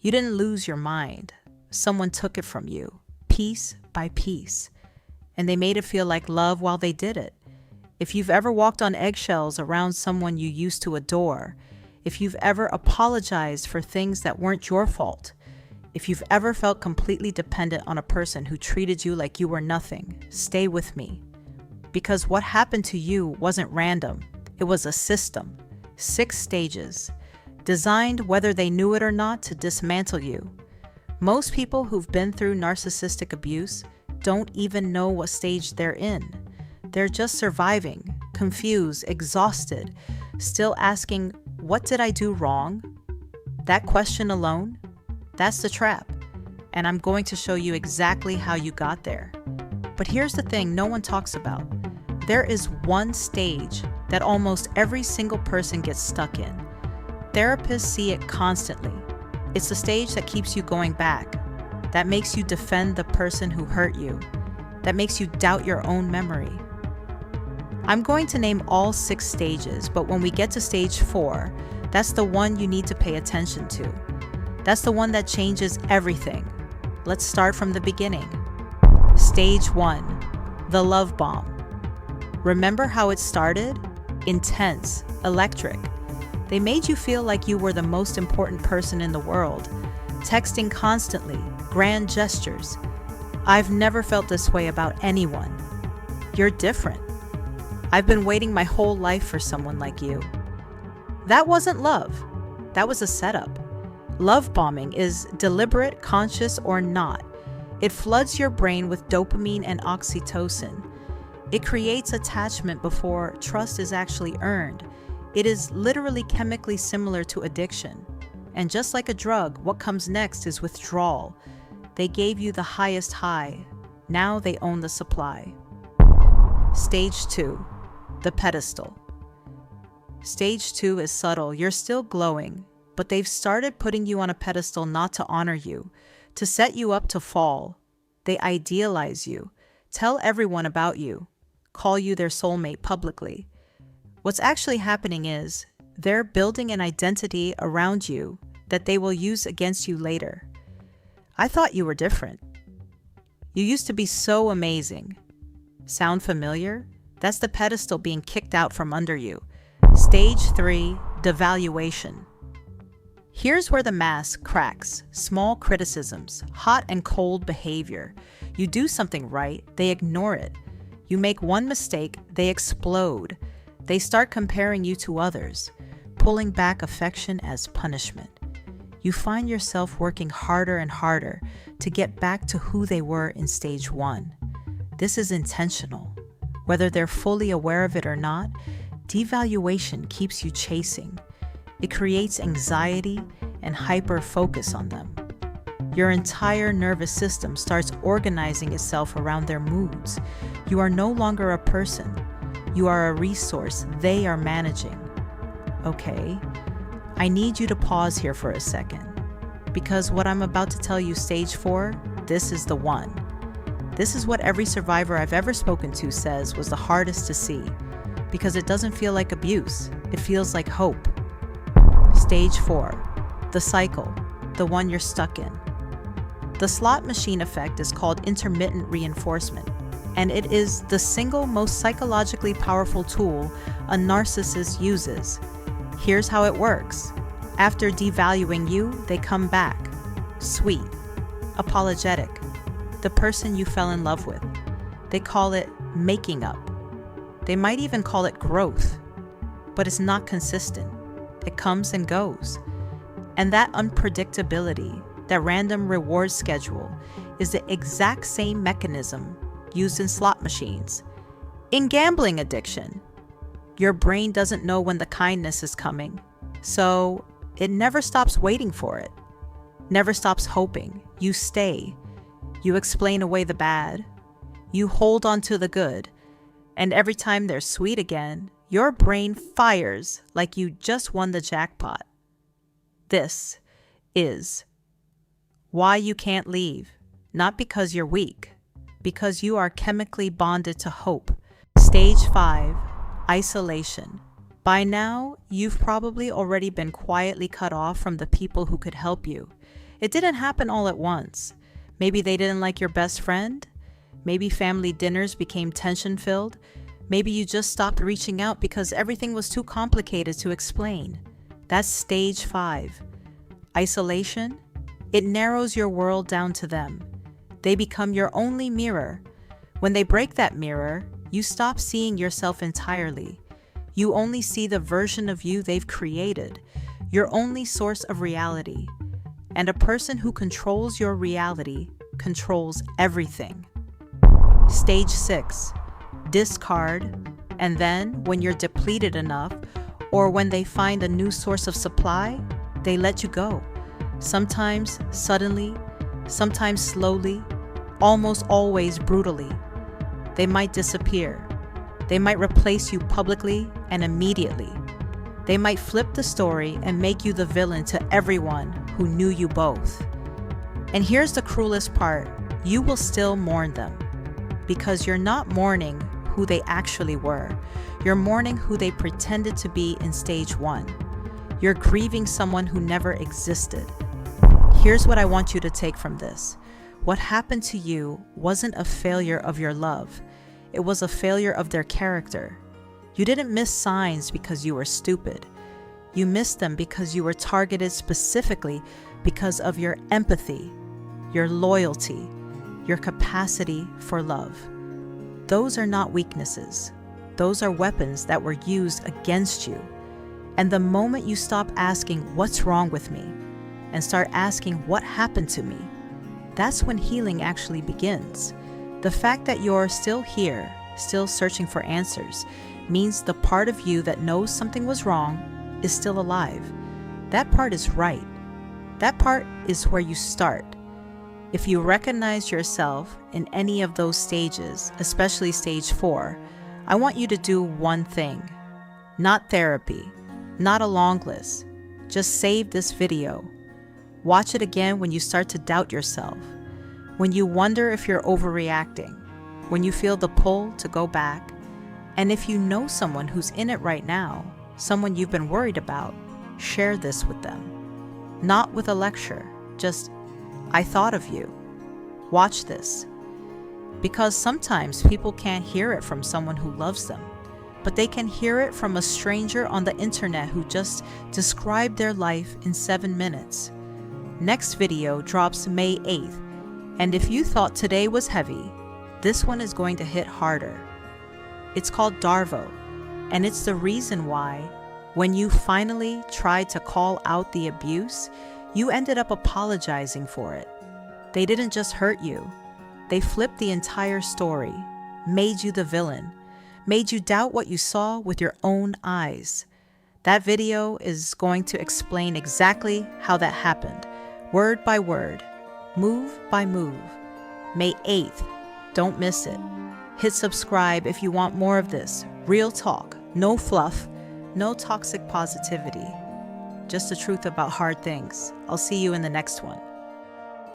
You didn't lose your mind. Someone took it from you, piece by piece, and they made it feel like love while they did it. If you've ever walked on eggshells around someone you used to adore, if you've ever apologized for things that weren't your fault, if you've ever felt completely dependent on a person who treated you like you were nothing, stay with me. Because what happened to you wasn't random. It was a system, 6 stages, designed, whether they knew it or not, to dismantle you. Most people who've been through narcissistic abuse don't even know what stage they're in. They're just surviving, confused, exhausted, still asking, what did I do wrong? That question alone, that's the trap. And I'm going to show you exactly how you got there. But here's the thing no one talks about. There is one stage that almost every single person gets stuck in. Therapists see it constantly. It's the stage that keeps you going back, that makes you defend the person who hurt you, that makes you doubt your own memory. I'm going to name all 6 stages, but when we get to stage 4, that's the one you need to pay attention to. That's the one that changes everything. Let's start from the beginning. Stage 1, the love bomb. Remember how it started? Intense, electric. They made you feel like you were the most important person in the world, texting constantly, grand gestures. I've never felt this way about anyone. You're different. I've been waiting my whole life for someone like you. That wasn't love. That was a setup. Love bombing is deliberate, conscious, or not. It floods your brain with dopamine and oxytocin. It creates attachment before trust is actually earned. It is literally chemically similar to addiction. And just like a drug, what comes next is withdrawal. They gave you the highest high. Now they own the supply. Stage 2, the pedestal. Stage 2 is subtle. You're still glowing, but they've started putting you on a pedestal not to honor you, to set you up to fall. They idealize you, tell everyone about you, call you their soulmate publicly. What's actually happening is they're building an identity around you that they will use against you later. I thought you were different. You used to be so amazing. Sound familiar? That's the pedestal being kicked out from under you. Stage 3, devaluation. Here's where the mask cracks. Small criticisms, hot and cold behavior. You do something right, they ignore it. You make one mistake, they explode. They start comparing you to others, pulling back affection as punishment. You find yourself working harder and harder to get back to who they were in stage 1. This is intentional. Whether they're fully aware of it or not, devaluation keeps you chasing. It creates anxiety and hyper-focus on them. Your entire nervous system starts organizing itself around their moods. You are no longer a person. You are a resource they are managing. Okay, I need you to pause here for a second, because what I'm about to tell you, stage 4, this is the one. This is what every survivor I've ever spoken to says was the hardest to see, because it doesn't feel like abuse, it feels like hope. Stage 4, the cycle, the one you're stuck in. The slot machine effect is called intermittent reinforcement, and it is the single most psychologically powerful tool a narcissist uses. Here's how it works. After devaluing you, they come back. Sweet, apologetic, the person you fell in love with. They call it making up. They might even call it growth, but it's not consistent. It comes and goes. And that unpredictability, that random reward schedule, is the exact same mechanism used in slot machines. In gambling addiction, your brain doesn't know when the kindness is coming, so it never stops waiting for it, never stops hoping. You stay. You explain away the bad. You hold on to the good. And every time they're sweet again, your brain fires like you just won the jackpot. This is why you can't leave. Not because you're weak, because you are chemically bonded to hope. Stage 5, isolation. By now, you've probably already been quietly cut off from the people who could help you. It didn't happen all at once. Maybe they didn't like your best friend. Maybe family dinners became tension-filled. Maybe you just stopped reaching out because everything was too complicated to explain. That's stage 5. Isolation. It narrows your world down to them. They become your only mirror. When they break that mirror, you stop seeing yourself entirely. You only see the version of you they've created, your only source of reality. And a person who controls your reality controls everything. Stage 6. Discard. And then, when you're depleted enough, or when they find a new source of supply, they let you go. Sometimes suddenly, sometimes slowly, almost always brutally. They might disappear. They might replace you publicly and immediately. They might flip the story and make you the villain to everyone who knew you both. And here's the cruelest part. You will still mourn them, because you're not mourning who they actually were. You're mourning who they pretended to be in stage 1. You're grieving someone who never existed. Here's what I want you to take from this. What happened to you wasn't a failure of your love. It was a failure of their character. You didn't miss signs because you were stupid. You missed them because you were targeted specifically because of your empathy, your loyalty, your capacity for love. Those are not weaknesses. Those are weapons that were used against you. And the moment you stop asking, "What's wrong with me?" and start asking, "What happened to me?" that's when healing actually begins. The fact that you're still here, still searching for answers, means the part of you that knows something was wrong is still alive. That part is right. That part is where you start. If you recognize yourself in any of those stages, especially stage 4, I want you to do one thing. Not therapy, not a long list. Just save this video. Watch it again when you start to doubt yourself, when you wonder if you're overreacting, when you feel the pull to go back. And if you know someone who's in it right now, someone you've been worried about, share this with them. Not with a lecture, just, "I thought of you. Watch this." Because sometimes people can't hear it from someone who loves them, but they can hear it from a stranger on the internet who just described their life in 7 minutes. Next video drops May 8th, and if you thought today was heavy, this one is going to hit harder. It's called DARVO, and it's the reason why, when you finally tried to call out the abuse, you ended up apologizing for it. They didn't just hurt you. They flipped the entire story, made you the villain, made you doubt what you saw with your own eyes. That video is going to explain exactly how that happened, word by word, move by move. May 8th. Don't miss it. Hit subscribe if you want more of this. Real talk, no fluff, no toxic positivity. Just the truth about hard things. I'll see you in the next one.